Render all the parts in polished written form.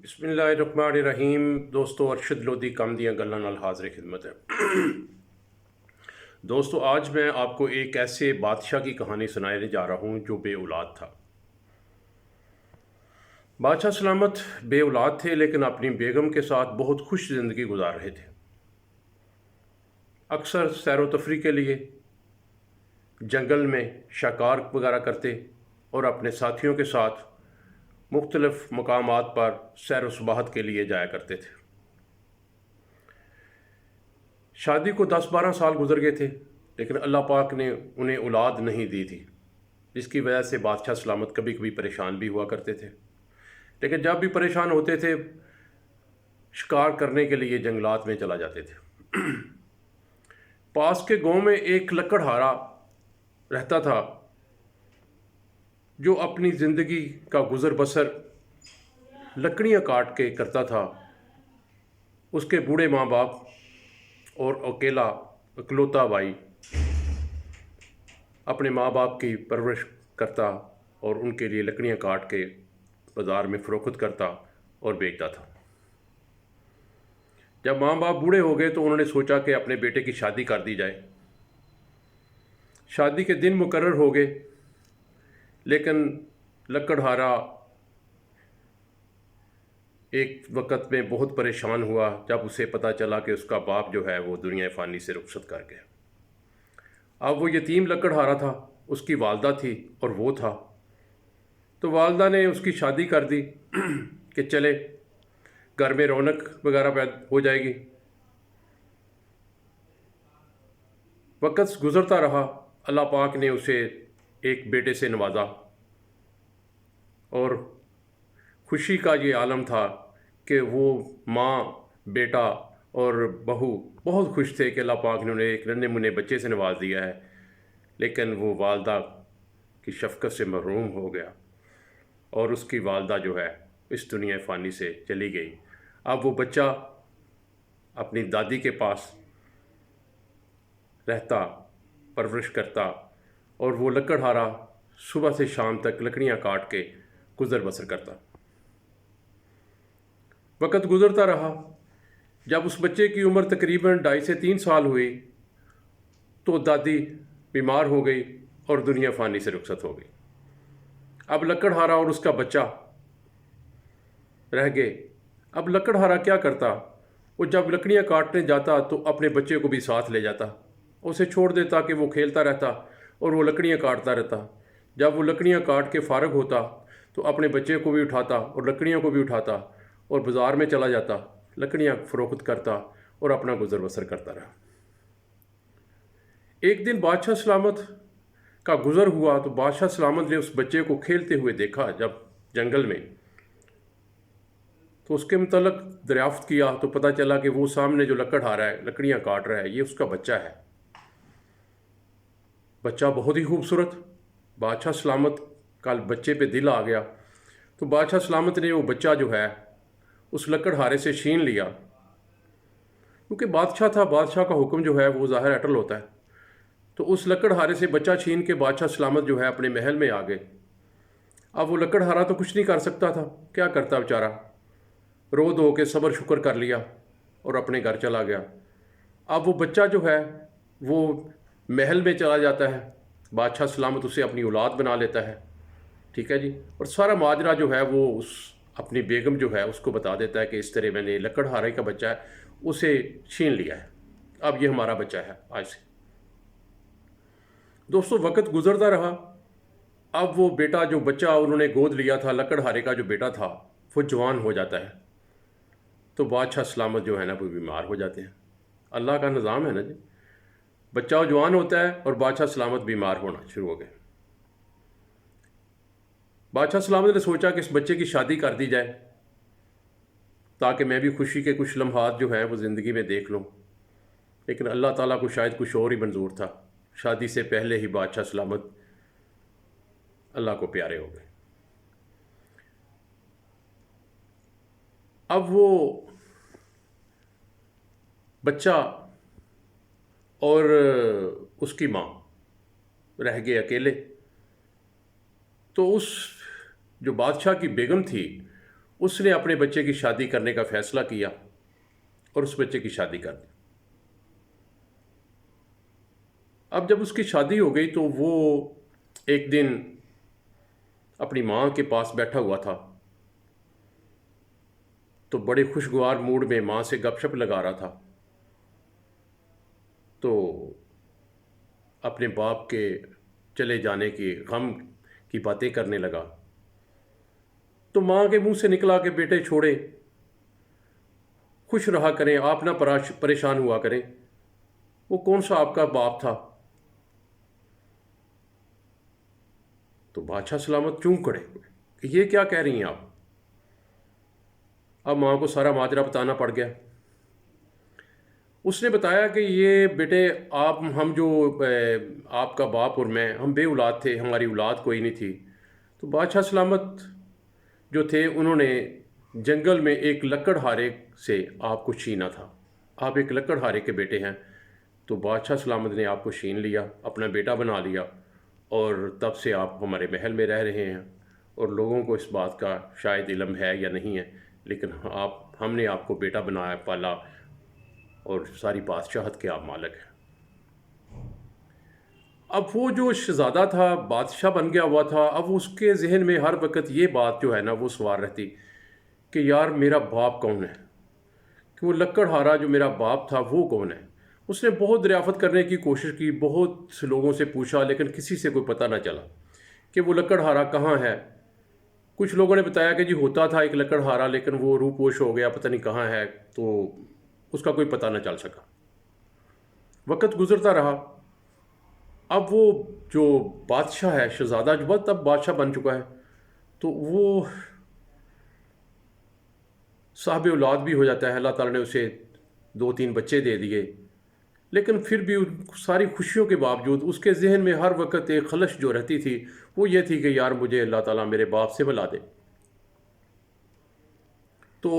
بسم اللہ الرحمن الرحیم۔ دوستو ارشد لودھی کم دیاں گلاں نال حاضر خدمت ہے۔ دوستو آج میں آپ کو ایک ایسے بادشاہ کی کہانی سنانے جا رہا ہوں جو بے اولاد تھا۔ بادشاہ سلامت بے اولاد تھے لیکن اپنی بیگم کے ساتھ بہت خوش زندگی گزار رہے تھے۔ اکثر سیر و تفریح کے لیے جنگل میں شکار وغیرہ کرتے اور اپنے ساتھیوں کے ساتھ مختلف مقامات پر سیر و سباحت کے لیے جایا کرتے تھے۔ شادی کو 10-12 سال گزر گئے تھے لیکن اللہ پاک نے انہیں اولاد نہیں دی تھی، جس کی وجہ سے بادشاہ سلامت کبھی کبھی پریشان بھی ہوا کرتے تھے۔ لیکن جب بھی پریشان ہوتے تھے شکار کرنے کے لیے جنگلات میں چلا جاتے تھے۔ پاس کے گاؤں میں ایک لکڑہارا رہتا تھا جو اپنی زندگی کا گزر بسر لکڑیاں کاٹ کے کرتا تھا۔ اس کے بوڑھے ماں باپ اور اکلوتا بھائی اپنے ماں باپ کی پرورش کرتا اور ان کے لیے لکڑیاں کاٹ کے بازار میں فروخت کرتا اور بیچتا تھا۔ جب ماں باپ بوڑھے ہو گئے تو انہوں نے سوچا کہ اپنے بیٹے کی شادی کر دی جائے۔ شادی کے دن مقرر ہو گئے لیکن لکڑہارا ایک وقت میں بہت پریشان ہوا جب اسے پتہ چلا کہ اس کا باپ جو ہے وہ دنیا فانی سے رخصت کر گیا۔ اب وہ یتیم لکڑہارا تھا، اس کی والدہ تھی اور وہ تھا، تو والدہ نے اس کی شادی کر دی کہ چلے گھر میں رونق وغیرہ پیدا ہو جائے گی۔ وقت گزرتا رہا، اللہ پاک نے اسے ایک بیٹے سے نوازا اور خوشی کا یہ عالم تھا کہ وہ ماں، بیٹا اور بہو بہت خوش تھے کہ اللہ پاک نے انہیں ایک ننھے منھے بچے سے نواز دیا ہے، لیکن وہ والدہ کی شفقت سے محروم ہو گیا اور اس کی والدہ جو ہے اس دنیا فانی سے چلی گئی۔ اب وہ بچہ اپنی دادی کے پاس رہتا، پرورش کرتا اور وہ لکڑہارا صبح سے شام تک لکڑیاں کاٹ کے گزر بسر کرتا۔ وقت گزرتا رہا، جب اس بچے کی عمر تقریباً 2.5 سے 3 سال ہوئی تو دادی بیمار ہو گئی اور دنیا فانی سے رخصت ہو گئی۔ اب لکڑہارا اور اس کا بچہ رہ گئے۔ اب لکڑہارا کیا کرتا؟ وہ جب لکڑیاں کاٹنے جاتا تو اپنے بچے کو بھی ساتھ لے جاتا، اسے چھوڑ دیتا کہ وہ کھیلتا رہتا اور وہ لکڑیاں کاٹتا رہتا۔ جب وہ لکڑیاں کاٹ کے فارغ ہوتا تو اپنے بچے کو بھی اٹھاتا اور لکڑیوں کو بھی اٹھاتا اور بازار میں چلا جاتا، لکڑیاں فروخت کرتا اور اپنا گزر بسر کرتا رہا۔ ایک دن بادشاہ سلامت کا گزر ہوا تو بادشاہ سلامت نے اس بچے کو کھیلتے ہوئے دیکھا جب جنگل میں، تو اس کے متعلق دریافت کیا تو پتہ چلا کہ وہ سامنے جو لکڑہارا ہے، لکڑیاں کاٹ رہا ہے، یہ اس کا بچہ ہے۔ بچہ بہت ہی خوبصورت، بادشاہ سلامت کا بچے پہ دل آ گیا، تو بادشاہ سلامت نے وہ بچہ جو ہے اس لکڑہارے سے چھین لیا، کیونکہ بادشاہ تھا، بادشاہ کا حکم جو ہے وہ ظاہر اٹل ہوتا ہے۔ تو اس لکڑہارے سے بچہ چھین کے بادشاہ سلامت جو ہے اپنے محل میں آ گئے۔ اب وہ لکڑہارا تو کچھ نہیں کر سکتا تھا، کیا کرتا بیچارہ، رو دھو کے صبر شکر کر لیا اور اپنے گھر چلا گیا۔ اب وہ بچہ جو ہے وہ محل میں چلا جاتا ہے، بادشاہ سلامت اسے اپنی اولاد بنا لیتا ہے، ٹھیک ہے جی، اور سارا ماجرا جو ہے وہ اپنی بیگم جو ہے اس کو بتا دیتا ہے کہ اس طرح میں نے لکڑہارے کا بچہ ہے اسے چھین لیا ہے، اب یہ ہمارا بچہ ہے آج سے۔ دوستو وقت گزرتا رہا، اب وہ بیٹا جو بچہ انہوں نے گود لیا تھا، لکڑہارے کا جو بیٹا تھا، وہ جوان ہو جاتا ہے، تو بادشاہ سلامت جو ہے نا وہ بیمار ہو جاتے ہیں۔ اللہ کا نظام ہے نا جی، بچہ جوان ہوتا ہے اور بادشاہ سلامت بیمار ہونا شروع ہو گئے۔ بادشاہ سلامت نے سوچا کہ اس بچے کی شادی کر دی جائے تاکہ میں بھی خوشی کے کچھ لمحات جو ہیں وہ زندگی میں دیکھ لوں، لیکن اللہ تعالیٰ کو شاید کچھ اور ہی منظور تھا۔ شادی سے پہلے ہی بادشاہ سلامت اللہ کو پیارے ہو گئے۔ اب وہ بچہ اور اس کی ماں رہ گئے اکیلے، تو اس جو بادشاہ کی بیگم تھی اس نے اپنے بچے کی شادی کرنے کا فیصلہ کیا اور اس بچے کی شادی کر دی۔ اب جب اس کی شادی ہو گئی تو وہ ایک دن اپنی ماں کے پاس بیٹھا ہوا تھا، تو بڑے خوشگوار موڈ میں ماں سے گپ شپ لگا رہا تھا، تو اپنے باپ کے چلے جانے کی غم کی باتیں کرنے لگا۔ تو ماں کے منہ سے نکلا کہ بیٹے چھوڑے، خوش رہا کریں، آپ نہ پریشان ہوا کریں، وہ کون سا آپ کا باپ تھا۔ تو بادشاہ سلامت چونک پڑے کہ یہ کیا کہہ رہی ہیں آپ۔ اب ماں کو سارا ماجرا بتانا پڑ گیا۔ اس نے بتایا کہ یہ بیٹے ہم جو آپ کا باپ اور میں، ہم بے اولاد تھے، ہماری اولاد کوئی نہیں تھی۔ تو بادشاہ سلامت جو تھے انہوں نے جنگل میں ایک لکڑ ہارے سے آپ کو چھینا تھا، آپ ایک لکڑ ہارے کے بیٹے ہیں۔ تو بادشاہ سلامت نے آپ کو چھین لیا، اپنا بیٹا بنا لیا، اور تب سے آپ ہمارے محل میں رہ رہے ہیں، اور لوگوں کو اس بات کا شاید علم ہے یا نہیں ہے، لیکن ہم نے آپ کو بیٹا بنایا، پالا، اور ساری بادشاہت کے آپ مالک ہیں۔ اب وہ جو شہزادہ تھا، بادشاہ بن گیا ہوا تھا، اب اس کے ذہن میں ہر وقت یہ بات جو ہے نا وہ سوار رہتی کہ یار میرا باپ کون ہے، کہ وہ لکڑ ہارا جو میرا باپ تھا وہ کون ہے۔ اس نے بہت دریافت کرنے کی کوشش کی، بہت سے لوگوں سے پوچھا، لیکن کسی سے کوئی پتہ نہ چلا کہ وہ لکڑ ہارا کہاں ہے۔ کچھ لوگوں نے بتایا کہ جی ہوتا تھا ایک لکڑ ہارا، لیکن وہ روپوش ہو گیا، پتہ نہیں کہاں ہے، تو اس کا کوئی پتہ نہ چل سکا۔ وقت گزرتا رہا، اب وہ جو بادشاہ ہے، شہزادہ جو بہت اب بادشاہ بن چکا ہے، تو وہ صاحب اولاد بھی ہو جاتا ہے، اللہ تعالیٰ نے اسے 2-3 بچے دے دیے، لیکن پھر بھی ساری خوشیوں کے باوجود اس کے ذہن میں ہر وقت ایک خلش جو رہتی تھی وہ یہ تھی کہ یار مجھے اللہ تعالیٰ میرے باپ سے ملا دے۔ تو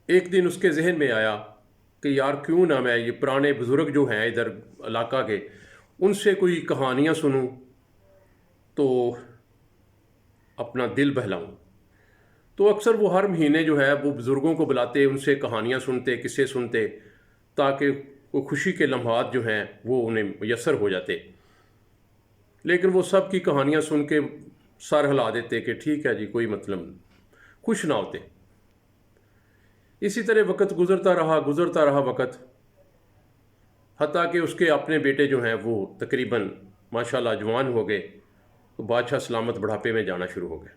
ایک دن اس کے ذہن میں آیا کہ یار کیوں نہ میں یہ پرانے بزرگ جو ہیں ادھر علاقہ کے، ان سے کوئی کہانیاں سنوں تو اپنا دل بہلاؤں۔ تو اکثر وہ ہر مہینے جو ہے وہ بزرگوں کو بلاتے، ان سے کہانیاں سنتے، قصے سنتے، تاکہ وہ خوشی کے لمحات جو ہیں وہ انہیں میسر ہو جاتے۔ لیکن وہ سب کی کہانیاں سن کے سر ہلا دیتے کہ ٹھیک ہے جی کوئی مطلب، خوش نہ ہوتے۔ اسی طرح وقت گزرتا رہا وقت، حتیٰ کہ اس کے اپنے بیٹے جو ہیں وہ تقریباً ماشاءاللہ جوان ہو گئے، تو بادشاہ سلامت بڑھاپے میں جانا شروع ہو گئے۔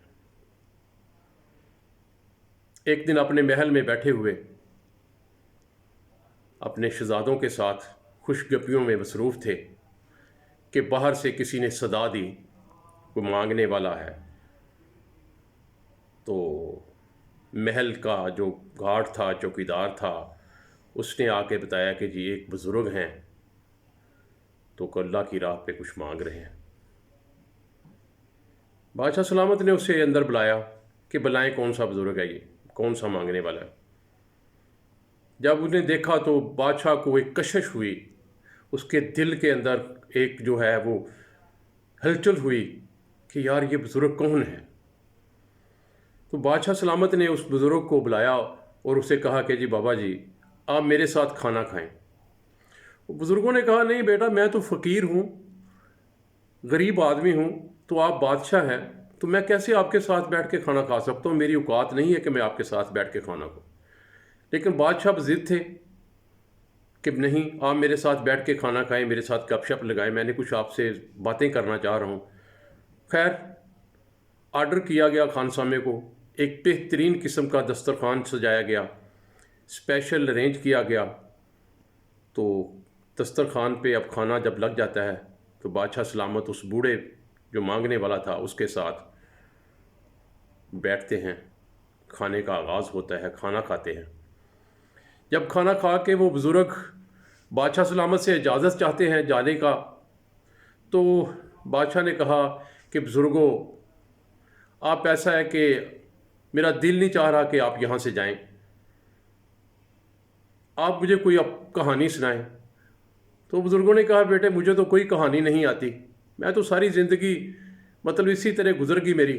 ایک دن اپنے محل میں بیٹھے ہوئے اپنے شہزادوں کے ساتھ خوش گپیوں میں مصروف تھے کہ باہر سے کسی نے صدا دی، کوئی مانگنے والا ہے۔ تو محل کا جو گارڈ تھا، چوکیدار تھا، اس نے آ کے بتایا کہ جی ایک بزرگ ہیں تو اللہ کی راہ پہ کچھ مانگ رہے ہیں۔ بادشاہ سلامت نے اسے اندر بلایا کہ بلائیں کون سا بزرگ ہے، یہ کون سا مانگنے والا ہے۔ جب انہیں دیکھا تو بادشاہ کو ایک کشش ہوئی، اس کے دل کے اندر ایک جو ہے وہ ہلچل ہوئی کہ یار یہ بزرگ کون ہے۔ تو بادشاہ سلامت نے اس بزرگ کو بلایا اور اسے کہا کہ جی بابا جی آپ میرے ساتھ کھانا کھائیں۔ بزرگوں نے کہا نہیں بیٹا، میں تو فقیر ہوں، غریب آدمی ہوں، تو آپ بادشاہ ہیں، تو میں کیسے آپ کے ساتھ بیٹھ کے کھانا کھا سکتا ہوں، میری اوقات نہیں ہے کہ میں آپ کے ساتھ بیٹھ کے کھانا کھاؤں۔ لیکن بادشاہ ضد تھے کہ نہیں آپ میرے ساتھ بیٹھ کے کھانا کھائیں، میرے ساتھ گپ شپ لگائیں، میں نے کچھ آپ سے باتیں کرنا چاہ رہا ہوں۔ خیر آرڈر کیا گیا خانسامے کو، ایک بہترین قسم کا دسترخوان سجایا گیا، اسپیشل ارینج کیا گیا۔ تو دسترخوان پہ اب کھانا جب لگ جاتا ہے تو بادشاہ سلامت اس بوڑھے جو مانگنے والا تھا اس کے ساتھ بیٹھتے ہیں، کھانے کا آغاز ہوتا ہے، کھانا کھاتے ہیں۔ جب کھانا کھا کے وہ بزرگ بادشاہ سلامت سے اجازت چاہتے ہیں جانے کا، تو بادشاہ نے کہا کہ بزرگوں آپ ایسا ہے کہ میرا دل نہیں چاہ رہا کہ آپ یہاں سے جائیں، آپ مجھے کوئی کہانی سنائیں۔ تو بزرگوں نے کہا بیٹے مجھے تو کوئی کہانی نہیں آتی، میں تو ساری زندگی مطلب اسی طرح گزر گئی میری،